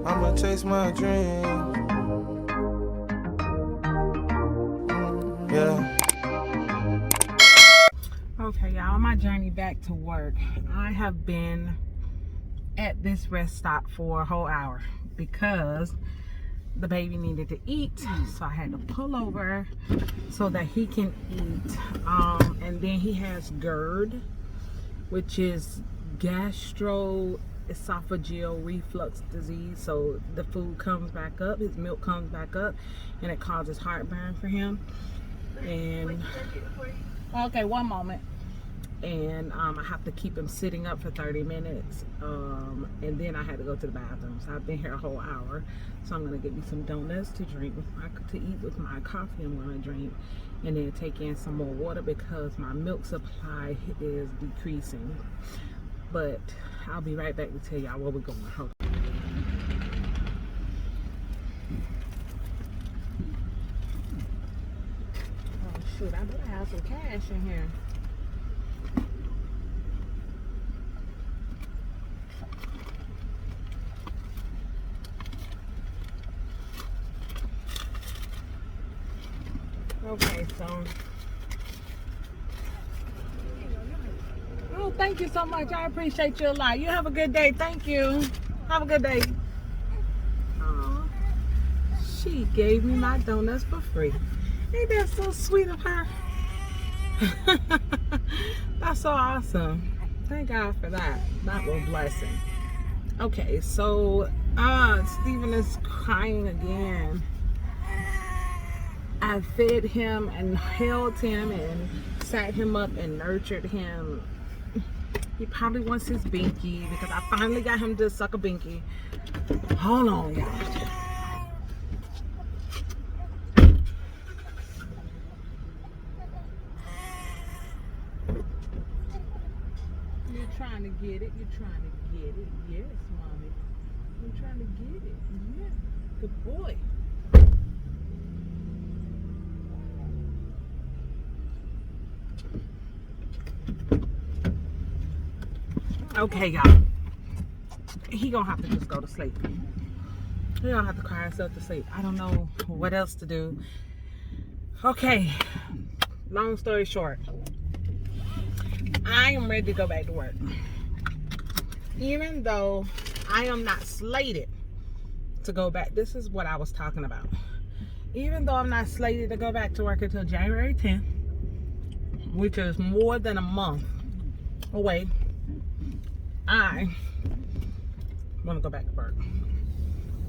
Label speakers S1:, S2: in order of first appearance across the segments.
S1: I'ma chase my dream. Yeah.
S2: Okay, y'all, on my journey back to work, I have been at this rest stop for a whole hour because the baby needed to eat, so I had to pull over so that he can eat. And then he has GERD, which is gastroesophageal reflux disease. So the food comes back up, his milk comes back up, and it causes heartburn for him. And okay, one moment. And I have to keep him sitting up for 30 minutes, and then I had to go to the bathroom. So I've been here a whole hour. So I'm gonna get me some donuts to drink to eat with my coffee I'm gonna drink, and then take in some more water because my milk supply is decreasing. But I'll be right back to tell y'all where we're going. Hold on. Oh shoot, I better have some cash in here. Okay, so. Oh, thank you so much. I appreciate you a lot. You have a good day. Thank you. Have a good day. Oh, she gave me my donuts for free. Ain't that so sweet of her? That's so awesome. Thank God for that. That was a blessing. Okay, so Steven is crying again. I fed him and held him and sat him up and nurtured him. He probably wants his binky because I finally got him to suck a binky. Hold on, y'all. You're trying to get it. You're trying to get it. Yes, mommy. I'm trying to get it. Yeah. Good boy. Okay, y'all. He gonna have to just go to sleep. He gonna have to cry himself to sleep. I don't know what else to do. Okay. Long story short, I am ready to go back to work. Even though I am not slated to go back. This is what I was talking about. Even though I'm not slated to go back to work until January 10th, which is more than a month away, I want to go back to work.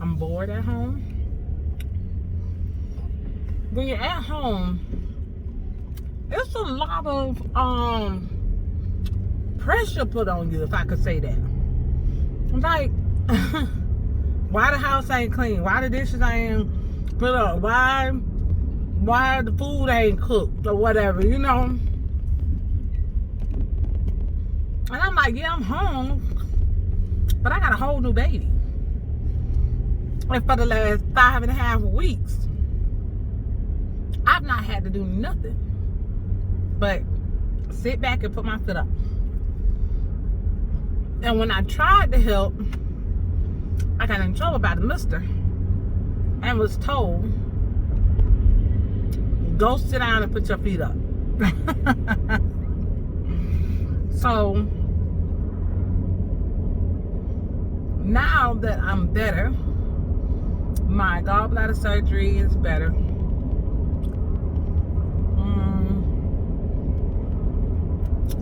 S2: I'm bored at home. When you're at home, it's a lot of pressure put on you, if I could say that. I'm like, why the house ain't clean? Why the dishes ain't put up? Why the food ain't cooked or whatever, you know? And I'm like, yeah, I'm home, but I got a whole new baby. And for the last 5.5 weeks, I've not had to do nothing but sit back and put my foot up. And when I tried to help, I got in trouble by the mister and was told, go sit down and put your feet up. So now that I'm better, my gallbladder surgery is better.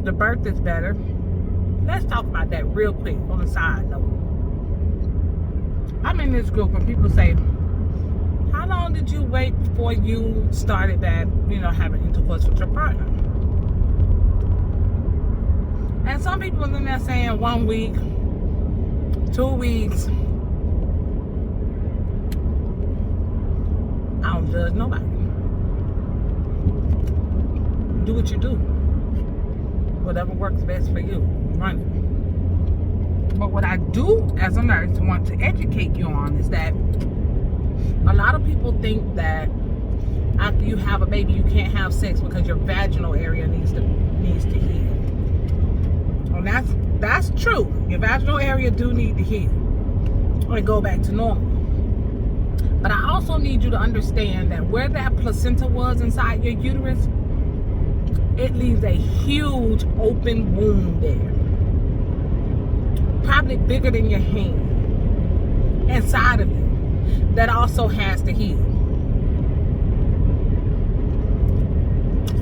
S2: The birth is better. Let's talk about that real quick on the side note. I'm in this group where people say, how long did you wait before you started that, having intercourse with your partner? And some people are in there saying 1 week, 2 weeks. I don't judge nobody. Do what you do. Whatever works best for you, run it. But what I do as a nurse want to educate you on is that a lot of people think that after you have a baby you can't have sex because your vaginal area needs to heal. And that's true. Your vaginal area do need to heal. and go back to normal. But I also need you to understand that where that placenta was inside your uterus, it leaves a huge open wound there. Probably bigger than your hand inside of you that also has to heal.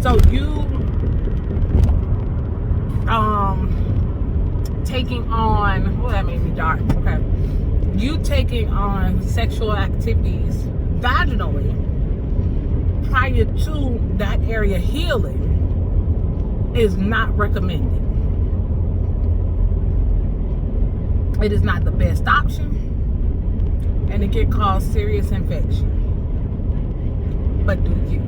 S2: So you taking on, well, that made me dark, okay. You taking on sexual activities vaginally prior to that area healing is not recommended. It is not the best option, and it can cause serious infection. But do you?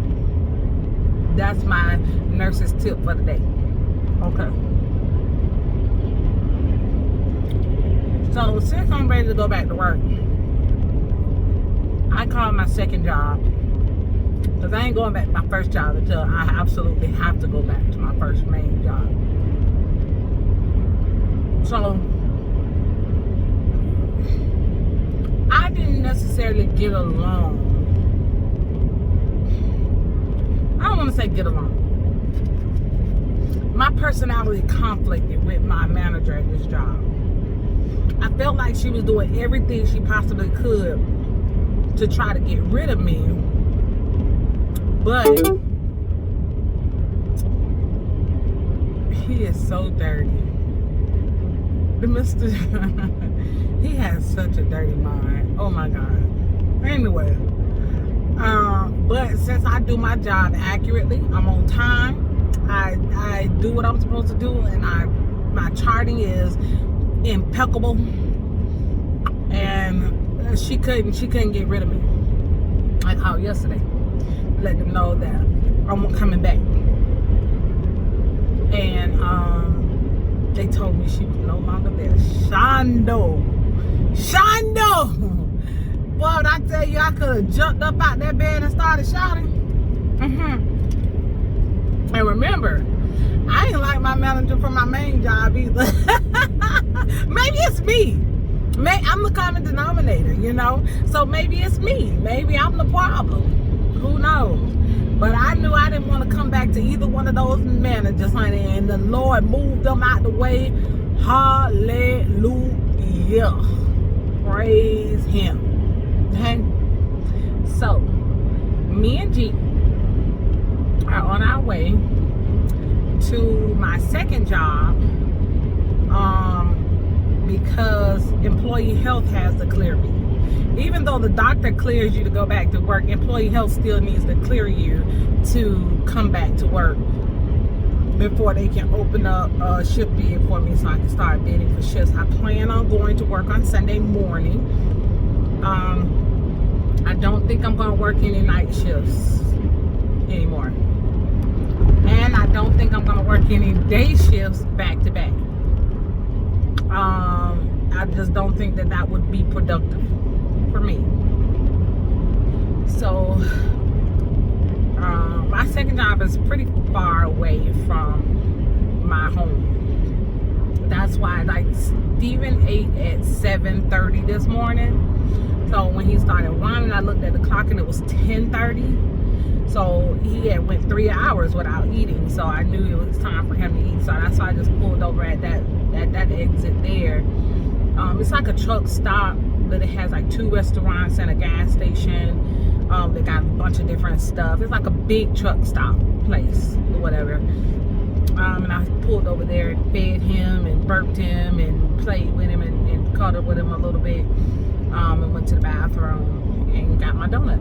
S2: That's my nurse's tip for the day. Okay. So since I'm ready to go back to work, I called my second job, because I ain't going back to my first job until I absolutely have to go back to my first main job. So I didn't necessarily get along. I don't want to say get along. My personality conflicted with my manager at this job. I felt like she was doing everything she possibly could to try to get rid of me. But he is so dirty. The Mr. He has such a dirty mind. Oh my God. Anyway, but since I do my job accurately, I'm on time. I do what I'm supposed to do, and my charting is impeccable, and she couldn't get rid of me. I called yesterday, let them know that I'm coming back, and they told me she was no longer there. Shondo, boy, when I tell you, I could have jumped up out that bed and started shouting. And remember, I ain't like my manager from my main job either. Maybe it's me. I'm the common denominator, you know? So maybe it's me. Maybe I'm the problem. Who knows? But I knew I didn't want to come back to either one of those managers, honey. And the Lord moved them out the way. Hallelujah. Praise Him. Okay? So, me and G are on our way to my second job, because employee health has to clear me. Even though the doctor clears you to go back to work, employee health still needs to clear you to come back to work before they can open up a shift bid for me so I can start bidding for shifts. I plan on going to work on Sunday morning. I don't think I'm going to work any night shifts anymore. And I don't think I'm going to work any day shifts back to back. I just don't think that would be productive for me. So, my second job is pretty far away from my home. That's why, like, Steven ate at 7:30 this morning. So when he started running, I looked at the clock and it was 10:30. So he had went 3 hours without eating. So I knew it was time for him to eat. So that's why I just pulled over at that exit there. It's like a truck stop, but it has like 2 restaurants and a gas station. They got a bunch of different stuff. It's like a big truck stop place or whatever. And I pulled over there and fed him and burped him and played with him and cuddled with him a little bit. And went to the bathroom and got my donut.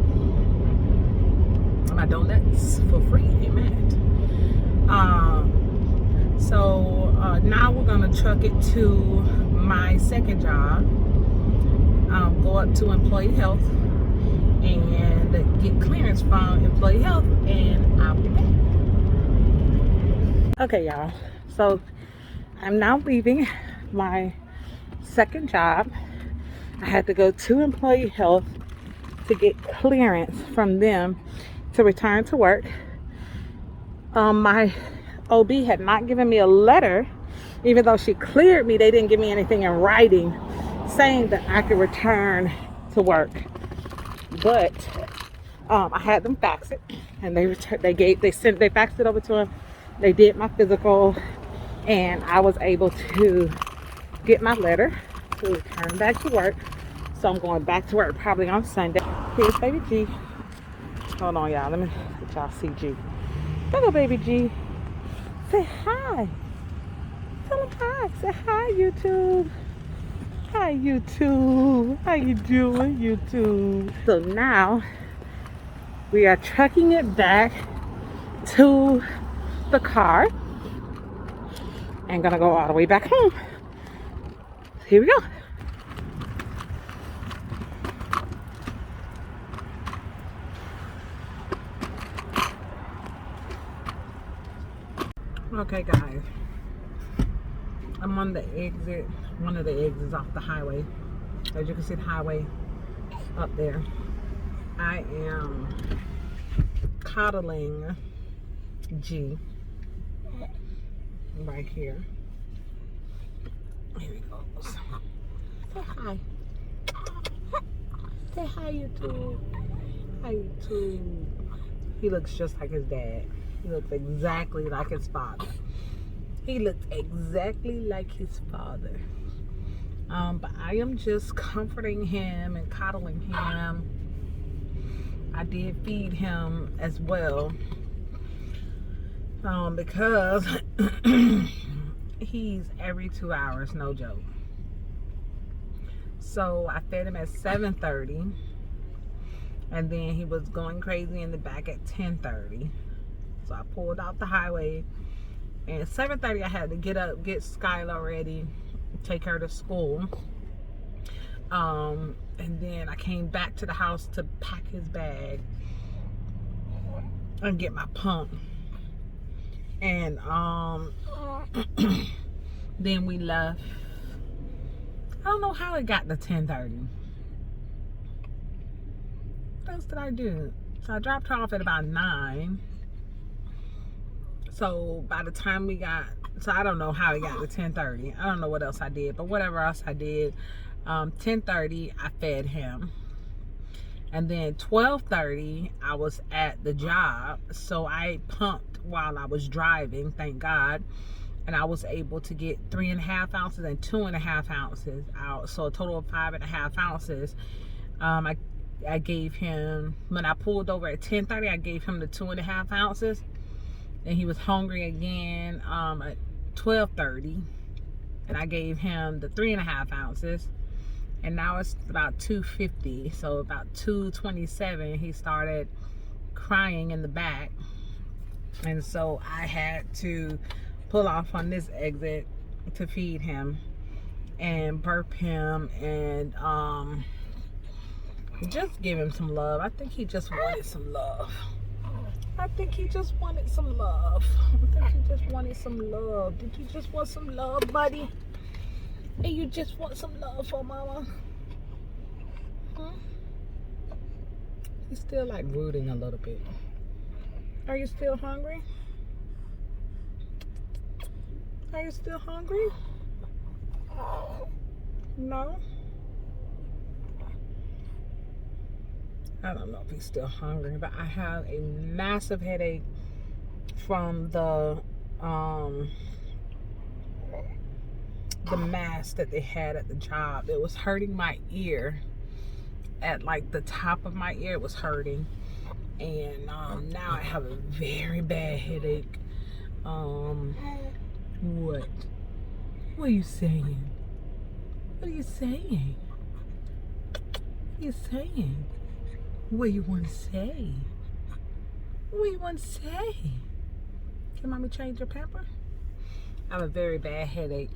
S2: My donuts for free, amen. So now we're gonna truck it to my second job. Go up to employee health and get clearance from employee health, and I'll be back. Okay, y'all. So I'm now leaving my second job. I had to go to employee health to get clearance from them to return to work. My OB had not given me a letter. Even though she cleared me, they didn't give me anything in writing saying that I could return to work, but I had them fax it, and they faxed it over to him. They did my physical, and I was able to get my letter to return back to work. So I'm going back to work probably on Sunday. Here's baby G. Hold on, y'all. Let me let y'all see G. Hello, baby G. Say hi. Tell them hi. Say hi, YouTube. Hi, YouTube. How you doing, YouTube? So now we are trucking it back to the car and gonna go all the way back home. Here we go. Okay, guys, I'm on the exit, one of the exits off the highway. As you can see the highway up there. I am coddling G right here. Here he goes. Say hi. Say hi, YouTube. Hi, YouTube. He looks just like his dad. He looks exactly like his father. He looks exactly like his father. But I am just comforting him and coddling him. I did feed him as well. Because he's every 2 hours, no joke. So I fed him at 7:30. And then he was going crazy in the back at 10:30. So I pulled off the highway, and at 7:30 I had to get up, get Skylar ready, take her to school. And then I came back to the house to pack his bag and get my pump. And then we left. I don't know how it got to 10:30. What else did I do? So I dropped her off at about 9. So by the time we got, so I don't know how it got to 10:30. I don't know what else I did, but whatever else I did, 10:30 I fed him. And then 12:30 I was at the job. So I pumped while I was driving, thank God. And I was able to get 3.5 ounces and 2.5 ounces out. So a total of 5.5 ounces. I gave him, when I pulled over at 10:30, I gave him the 2.5 ounces. And he was hungry again at 12:30, and I gave him the 3.5 ounces. And now it's about 2:50, so about 2:27 he started crying in the back, and so I had to pull off on this exit to feed him and burp him and just give him some love. I think he just wanted some love. I think he just wanted some love. Did you just want some love, buddy? Hey, you just want some love for mama? Huh? He's still like rooting a little bit. Are you still hungry? Are you still hungry? No? I don't know if he's still hungry, but I have a massive headache from the mask that they had at the job. It was hurting my ear. At like the top of my ear, it was hurting. And now I have a very bad headache. What? What are you saying? What are you saying? What are you saying? What do you want to say? What do you want to say? Can mommy change your pamper? I have a very bad headache.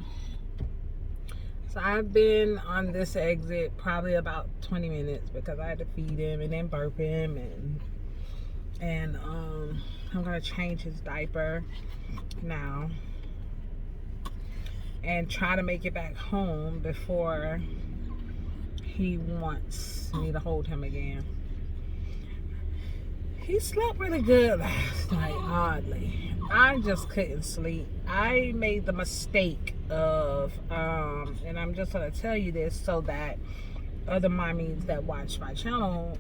S2: So I've been on this exit probably about 20 minutes because I had to feed him and then burp him, and I'm gonna change his diaper now and try to make it back home before he wants me to hold him again. He slept really good last night, oddly. I just couldn't sleep. I made the mistake of, and I'm just going to tell you this so that other mommies that watch my channel,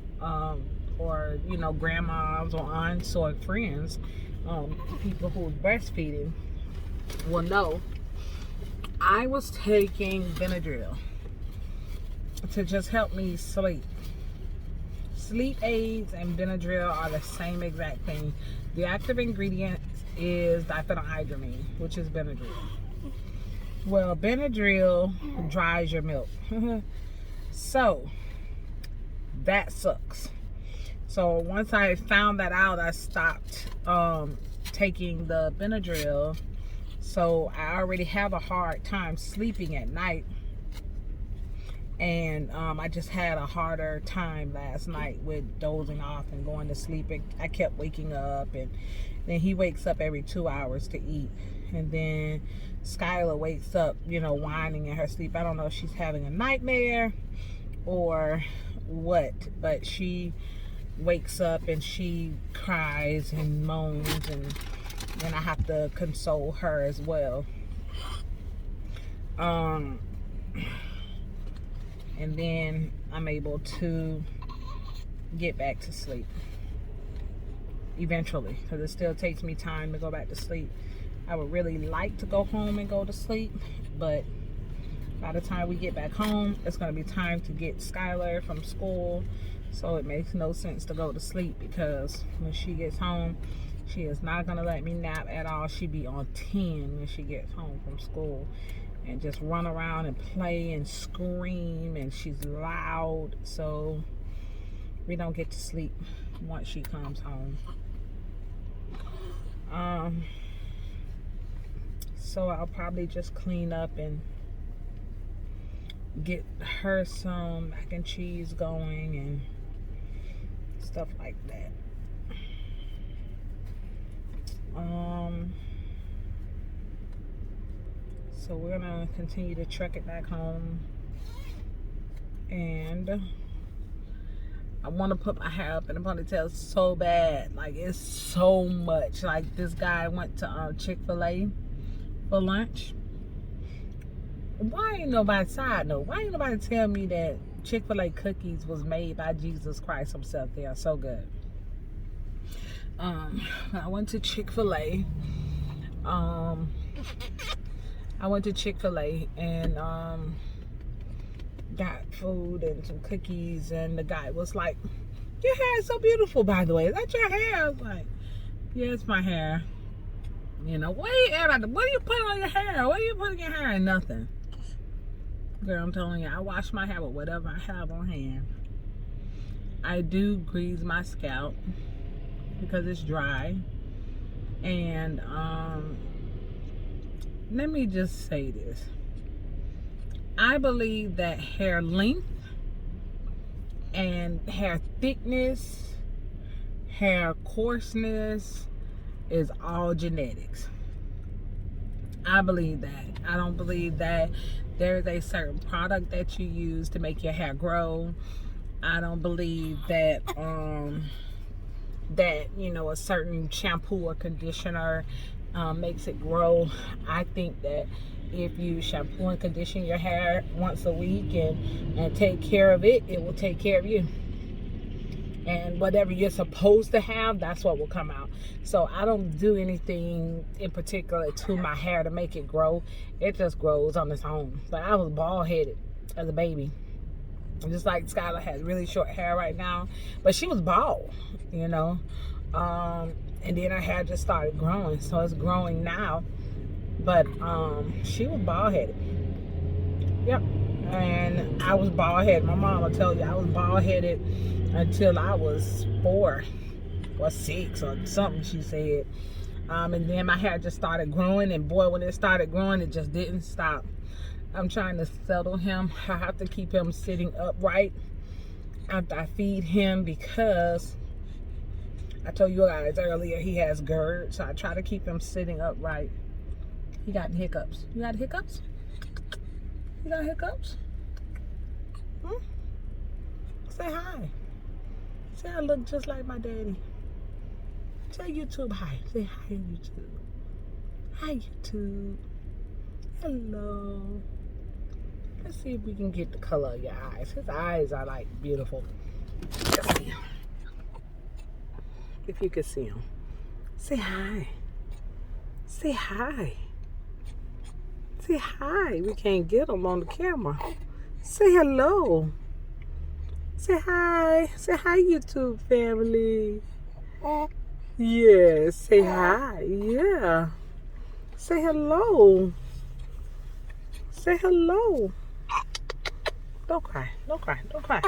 S2: or, you know, grandmas or aunts or friends, people who are breastfeeding will know. I was taking Benadryl to just help me sleep. Sleep aids and Benadryl are the same exact thing. The active ingredient is diphenhydramine, which is Benadryl. Well, Benadryl dries your milk. So, that sucks. So, once I found that out, I stopped taking the Benadryl. So, I already have a hard time sleeping at night. And I just had a harder time last night with dozing off and going to sleep. I kept waking up, and then he wakes up every 2 hours to eat. And then Skylar wakes up, you know, whining in her sleep. I don't know if she's having a nightmare or what, but she wakes up and she cries and moans, and then I have to console her as well. And then I'm able to get back to sleep eventually, because it still takes me time to go back to sleep. I would really like to go home and go to sleep, but by the time we get back home, it's going to be time to get Skylar from school, so it makes no sense to go to sleep, because when she gets home, she is not going to let me nap at all. She be on 10 when she gets home from school, and just run around and play and scream, and she's loud, so we don't get to sleep once she comes home. So I'll probably just clean up and get her some mac and cheese going and stuff like that. So we're gonna continue to truck it back home, and I want to put my hair up in a ponytail so bad. Like, it's so much. Like, this guy went to Chick-fil-A for lunch. Why ain't nobody, side note, why ain't nobody tell me that Chick-fil-A cookies was made by Jesus Christ himself? They are so good. I went to Chick-fil-A. And got food and some cookies, and the guy was like, "Your hair is so beautiful, by the way. Is that your hair?" I was like, "Yeah, it's my hair." You know, what are you putting on your hair? What are you putting in your hair? Nothing. Girl, I'm telling you, I wash my hair with whatever I have on hand. I do grease my scalp because it's dry. And let me just say this. I believe that hair length and hair thickness, hair coarseness is all genetics. I believe that. I don't believe that there's a certain product that you use to make your hair grow. I don't believe that that, you know, a certain shampoo or conditioner makes it grow. I think that if you shampoo and condition your hair once a week and take care of it, it will take care of you. And whatever you're supposed to have, that's what will come out. So I don't do anything in particular to my hair to make it grow. It just grows on its own. But I was bald-headed as a baby. Just like Skylar has really short hair right now. But she was bald, you know. And then her hair just started growing. So it's growing now. But she was bald-headed. Yep. And I was bald-headed. My mom will tell you I was bald-headed until I was 4 or 6 or something, she said. And then my hair just started growing, and boy, when it started growing, it just didn't stop. I'm trying to settle him. I have to keep him sitting upright after I feed him, because I told you guys earlier he has GERD, so I try to keep him sitting upright. He got hiccups. You got hiccups? You got hiccups? Say hi. Say I look just like my daddy. Tell YouTube hi. Say hi, YouTube. Hi, YouTube. Hello. Let's see if we can get the color of your eyes. His eyes are like beautiful. Let's see him. If you can see him. Say hi. Say hi. Say hi. We can't get him on the camera. Say hello. Say hi. Say hi, YouTube family. Yeah, say hi. Yeah. Say hello. Say hello. Don't cry. Don't cry. Don't cry.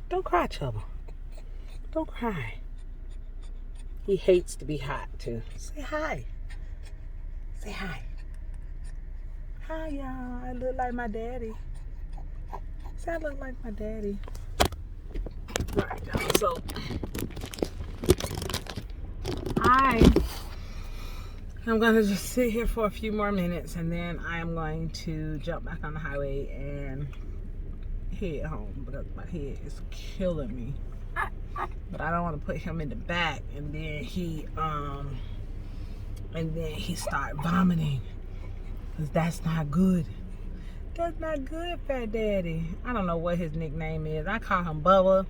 S2: Don't cry, Chubba. Don't cry. He hates to be hot, too. Say hi. Say hi. Hi, y'all. I look like my daddy. Say I look like my daddy. Alright, y'all. So, I'm going to just sit here for a few more minutes, and then I am going to jump back on the highway and head home because my head is killing me. But I don't want to put him in the back and then he start vomiting, because that's not good. That's not good, Fat Daddy. I don't know what his nickname is. I call him Bubba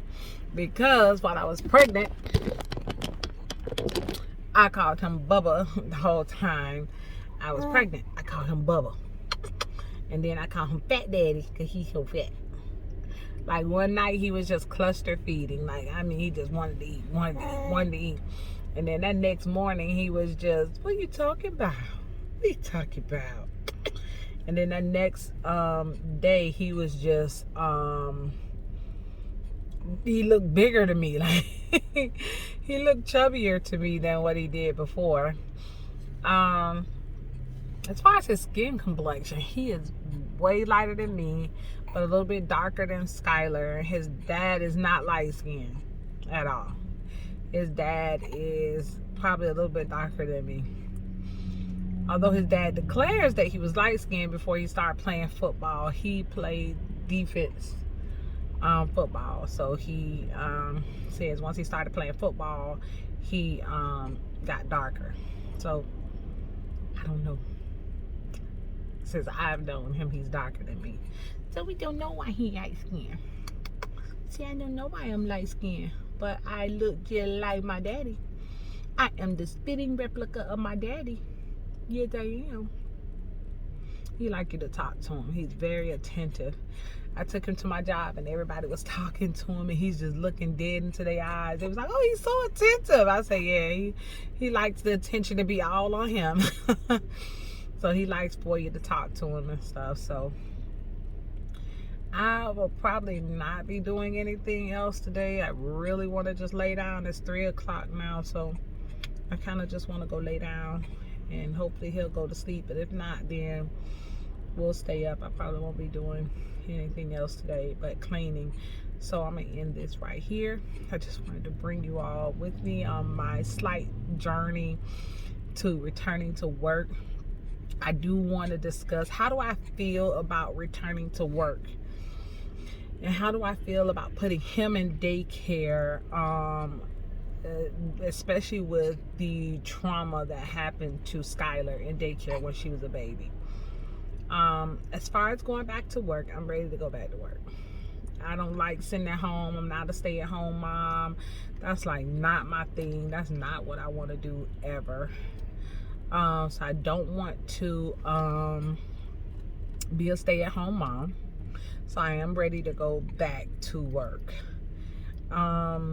S2: because while I was pregnant, I called him Bubba the whole time I was pregnant. I called him Bubba. And then I called him Fat Daddy because he's so fat. Like one night he was just cluster feeding. Like, I mean, he just wanted to eat, wanted to eat. And then that next morning he was just, what are you talking about? What are you talking about? And then that next day he was just, he looked bigger to me. Like, he looked chubbier to me than what he did before. As far as his skin complexion, he is way lighter than me, but a little bit darker than Skylar. His dad is not light skinned at all. His dad is probably a little bit darker than me. Although his dad declares that he was light skinned before he started playing football. He played defense football. So he says once he started playing football, he got darker. So I don't know. Since I've known him, he's darker than me. So we don't know why he light skinned. See, I don't know why I'm light skinned, but I look just like my daddy. I am the spitting replica of my daddy. Yes, I am. He like you to talk to him. He's very attentive. I took him to my job and everybody was talking to him and he's just looking dead into their eyes. They was like, oh, he's so attentive. I say, yeah, he likes the attention to be all on him. So he likes for you to talk to him and stuff. So I will probably not be doing anything else today. I really want to just lay down. It's 3 o'clock now, so I kind of just want to go lay down and hopefully he'll go to sleep. But if not, then we'll stay up. I probably won't be doing anything else today but cleaning. So I'm gonna end this right here. I just wanted to bring you all with me on my slight journey to returning to work. I do want to discuss, how do I feel about returning to work? And how do I feel about putting him in daycare, especially with the trauma that happened to Skylar in daycare when she was a baby. As far as going back to work, I'm ready to go back to work. I don't like sitting at home. I'm not a stay-at-home mom. That's like not my thing. That's not what I want to do ever. So I don't want to be a stay-at-home mom. So I am ready to go back to work. How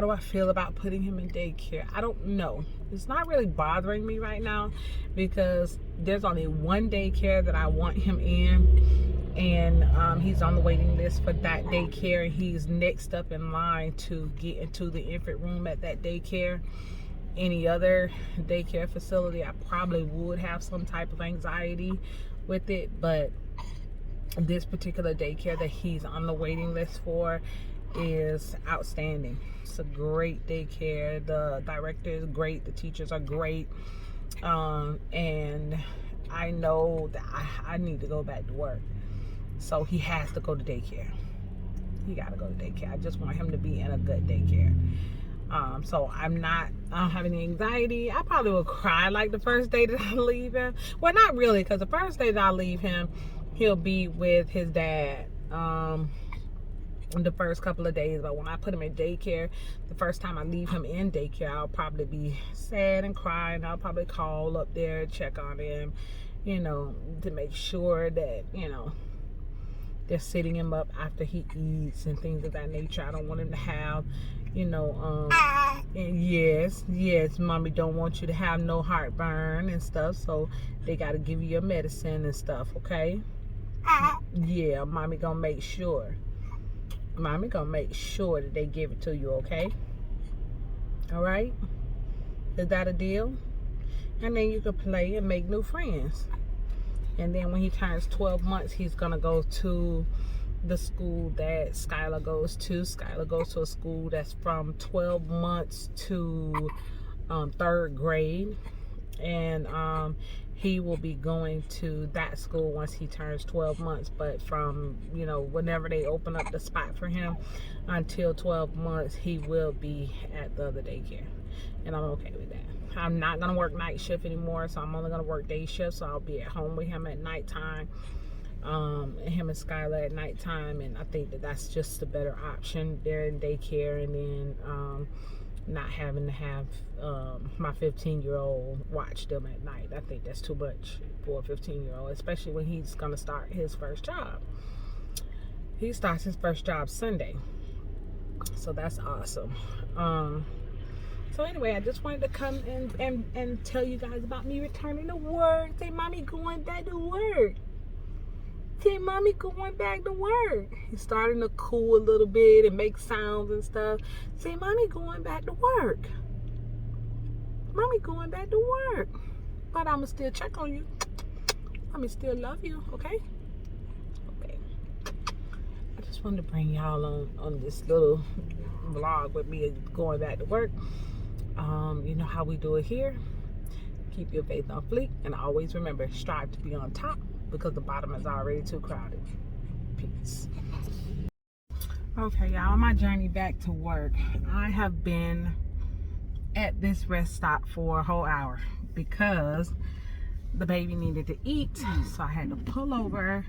S2: do I feel about putting him in daycare? I don't know. It's not really bothering me right now because there's only one daycare that I want him in, and he's on the waiting list for that daycare. He's next up in line to get into the infant room at that daycare. Any other daycare facility, I probably would have some type of anxiety with it, but this particular daycare that he's on the waiting list for is outstanding. It's a great daycare. The director is great. The teachers are great. And I know that I need to go back to work. So he has to go to daycare. he got to go to daycare. I just want him to be in a good daycare. So I don't have any anxiety. I probably will cry like the first day that I leave him. Well, not really, because the first day that I leave him, he'll be with his dad the first couple of days. But when I put him in daycare, the first time I leave him in daycare, I'll probably be sad and crying. I'll probably call up there, check on him, you know, to make sure that, you know, they're sitting him up after he eats and things of that nature. I don't want him to have, you know, and yes, mommy don't want you to have no heartburn and stuff, so they got to give you your medicine and stuff, okay? Yeah, mommy gonna make sure. Mommy gonna make sure that they give it to you, okay? All right? Is that a deal? And then you can play and make new friends. And then when he turns 12 months, he's gonna go to the school that Skylar goes to. Skylar goes to a school that's from 12 months to 3rd grade. And he will be going to that school once he turns 12 months. But from, you know, whenever they open up the spot for him until 12 months, he will be at the other daycare. And I'm okay with that. I'm not going to work night shift anymore, so I'm only going to work day shift. So I'll be at home with him at nighttime. Him and Skylar at nighttime. And I think that that's just a better option. They're in daycare, and then not having to have my 15-year-old watch them at night. I think that's too much for a 15-year-old, especially when he's going to start his first job. He starts his first job Sunday. So that's awesome. So anyway, I just wanted to come and tell you guys about me returning to work. Say, mommy going back to work. Say, mommy going back to work. He's starting to cool a little bit and make sounds and stuff. Say, mommy going back to work. Mommy going back to work. But I'ma still check on you. I'ma still love you, okay? Okay. I just wanted to bring y'all on this little vlog with me going back to work. You know how we do it here. Keep your faith on fleek, and always remember, strive to be on top, because the bottom is already too crowded. Peace. Okay, y'all, on my journey back to work, I have been at this rest stop for a whole hour because the baby needed to eat, so I had to pull over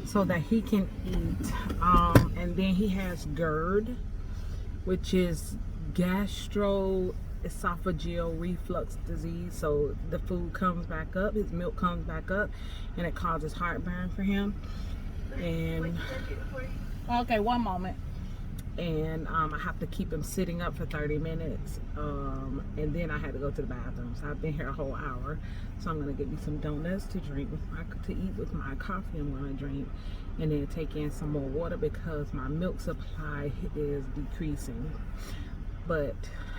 S2: so that he can eat. And then he has GERD, which is gastroesophageal reflux disease. So the food comes back up, his milk comes back up, and it causes heartburn for him. And okay, one moment. And I have to keep him sitting up for 30 minutes, and then I had to go to the bathroom. So I've been here a whole hour. So I'm gonna get me some donuts to drink to eat with my coffee I'm gonna drink, and then take in some more water because my milk supply is decreasing. But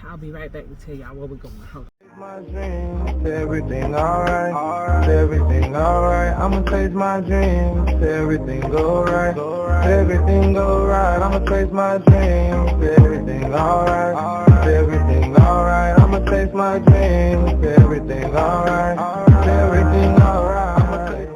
S2: I'll be right back to tell y'all where we're going. Hold on.
S1: My dreams, everything alright, everything alright. I'ma chase my dreams, everything go right, everything go right. I'ma chase my dreams, everything alright, everything alright. I'ma chase my dreams, everything alright.